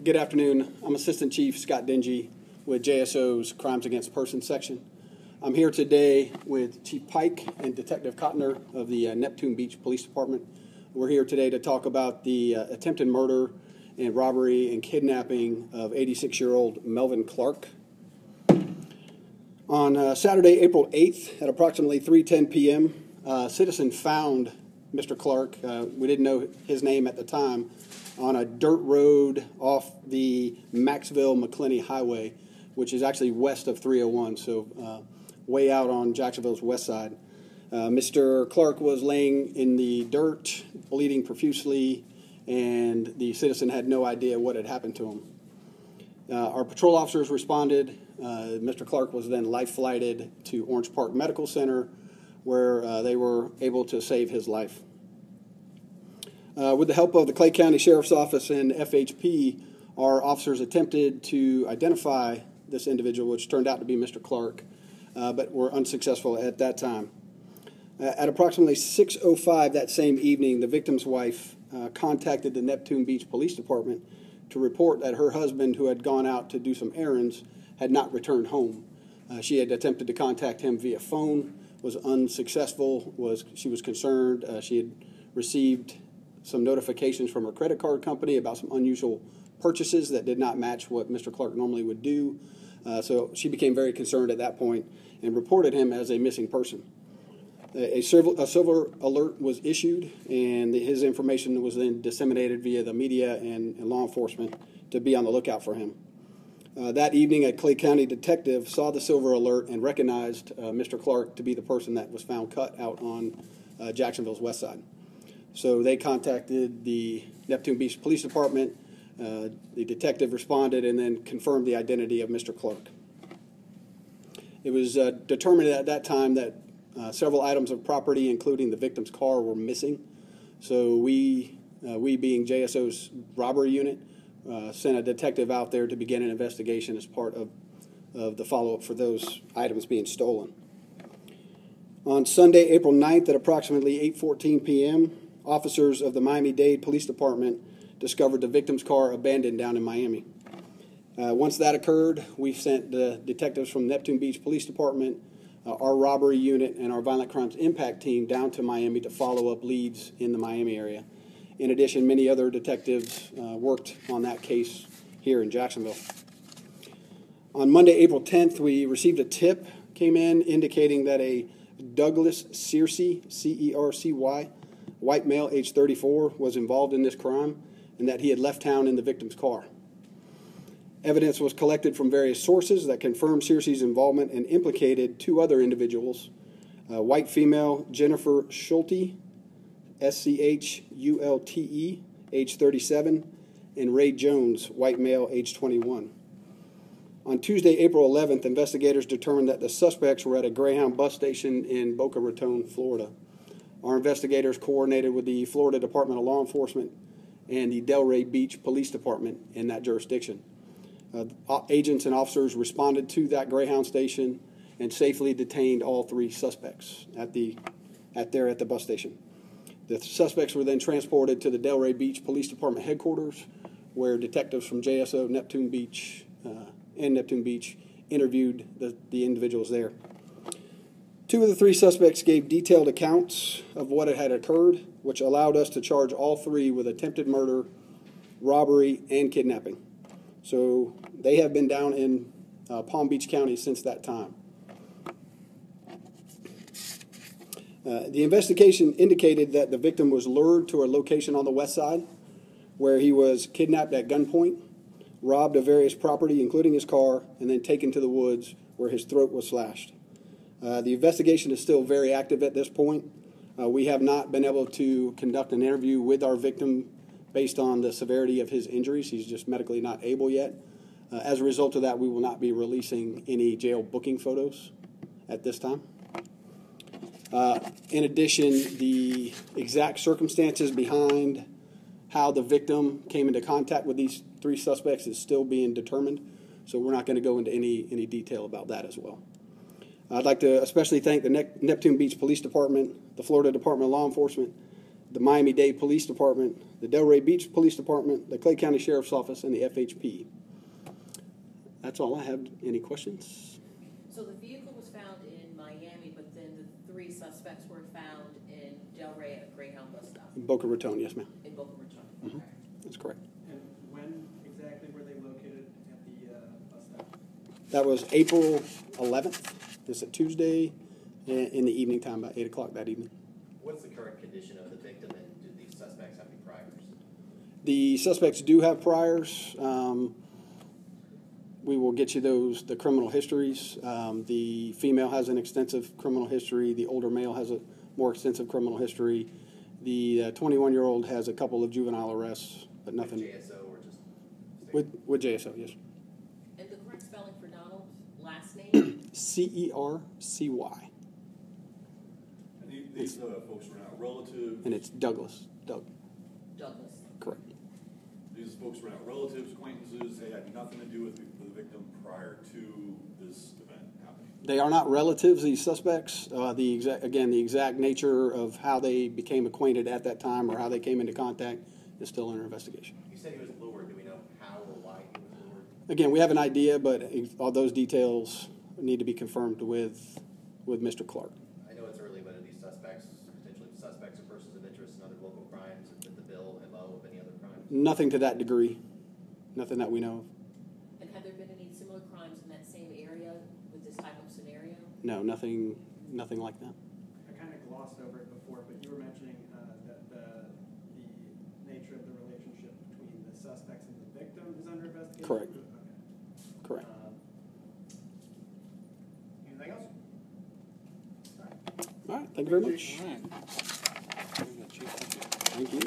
Good afternoon. I'm Assistant Chief Scott Dingy with JSO's Crimes Against Persons section. I'm here today with Chief Pike and Detective Cotner of the Neptune Beach Police Department. We're here today to talk about the attempted murder and robbery and kidnapping of 86-year-old Melvin Clark. On Saturday, April 8th at approximately 3:10 p.m., a citizen found Mr. Clark. We didn't know his name at the time, on a dirt road off the Maxville-McClinney Highway, which is actually west of 301, so way out on Jacksonville's west side. Mr. Clark was laying in the dirt, bleeding profusely, and the citizen had no idea what had happened to him. Our patrol officers responded. Mr. Clark was then life-flighted to Orange Park Medical Center, where they were able to save his life. With the help of the Clay County Sheriff's Office and FHP, our officers attempted to identify this individual, which turned out to be Mr. Clark, but were unsuccessful at that time. At approximately 6:05 that same evening, the victim's wife contacted the Neptune Beach Police Department to report that her husband, who had gone out to do some errands, had not returned home. She had attempted to contact him via phone, was unsuccessful. She was concerned. She had received some notifications from her credit card company about some unusual purchases that did not match what Mr. Clark normally would do. So she became very concerned at that point and reported him as a missing person. A silver alert was issued, and his information was then disseminated via the media and law enforcement to be on the lookout for him. That evening, a Clay County detective saw the silver alert and recognized Mr. Clark to be the person that was found cut out on Jacksonville's west side. So they contacted the Neptune Beach Police Department. The detective responded and then confirmed the identity of Mr. Clark. It was determined at that time that several items of property, including the victim's car, were missing. So we being JSO's robbery unit, sent a detective out there to begin an investigation as part of the follow-up for those items being stolen. On Sunday, April 9th at approximately 8:14 p.m., officers of the Miami-Dade Police Department discovered the victim's car abandoned down in Miami. Once that occurred, we sent the detectives from Neptune Beach Police Department, our robbery unit, and our violent crimes impact team down to Miami to follow up leads in the Miami area. In addition, many other detectives worked on that case here in Jacksonville. On Monday, April 10th, we received a tip, came in, indicating that a Douglas Searcy, C-E-R-C-Y, white male, age 34, was involved in this crime, and that he had left town in the victim's car. Evidence was collected from various sources that confirmed Searcy's involvement and implicated two other individuals, white female Jennifer Schulte, S-C-H-U-L-T-E, age 37, and Ray Jones, white male, age 21. On Tuesday, April 11th, investigators determined that the suspects were at a Greyhound bus station in Boca Raton, Florida. Our investigators coordinated with the Florida Department of Law Enforcement and the Delray Beach Police Department in that jurisdiction. Agents and officers responded to that Greyhound station and safely detained all three suspects at the bus station. The suspects were then transported to the Delray Beach Police Department headquarters, where detectives from JSO, Neptune Beach, and Neptune Beach interviewed the individuals there. Two of the three suspects gave detailed accounts of what had occurred, which allowed us to charge all three with attempted murder, robbery, and kidnapping. So they have been down in Palm Beach County since that time. The investigation indicated that the victim was lured to a location on the west side where he was kidnapped at gunpoint, robbed of various property, including his car, and then taken to the woods where his throat was slashed. The investigation is still very active at this point. We have not been able to conduct an interview with our victim based on the severity of his injuries. He's just medically not able yet. As a result of that, we will not be releasing any jail booking photos at this time. In addition, the exact circumstances behind how the victim came into contact with these three suspects is still being determined, so we're not going to go into any detail about that as well. I'd like to especially thank the Neptune Beach Police Department, the Florida Department of Law Enforcement, the Miami-Dade Police Department, the Delray Beach Police Department, the Clay County Sheriff's Office, and the FHP. That's all I have. Any questions? So the vehicle was found in Miami, but then the 3 suspects were found in Delray at a Greyhound bus stop? In Boca Raton, yes, ma'am. In Boca Raton, Mm-hmm. okay. That's correct. And when exactly were they located at the bus stop? That was April 11th. This is a Tuesday in the evening time, about 8 o'clock that evening. What's the current condition of the victim, and do these suspects have any priors? The suspects do have priors. We will get you the criminal histories. The female has an extensive criminal history. The older male has a more extensive criminal history. The 21-year-old has a couple of juvenile arrests, but nothing. With JSO or just With JSO, yes. And the correct spelling for Donald's last name? Cercy. And these folks were not relatives. And it's Douglas. Douglas. Correct. These folks were not relatives, acquaintances. They had nothing to do with the victim prior to this event happening. They are not relatives, these suspects. The exact nature of how they became acquainted at that time or how they came into contact is still under investigation. You said he was lured. Do we know how or why he was lured? Again, we have an idea, but all those details need to be confirmed with Mr. Clark. I know it's early, but are these suspects potentially suspects or persons of interest in other local crimes? Is it the bill, MO of any other crimes? Nothing to that degree. Nothing that we know of. And have there been any similar crimes in that same area with this type of scenario? No, nothing like that. I kind of glossed over it before, but you were mentioning that the nature of the relationship between the suspects and the victim is under investigation? Correct. Okay. Correct. Anything else? All right. Thank you very much. All right. Thank you.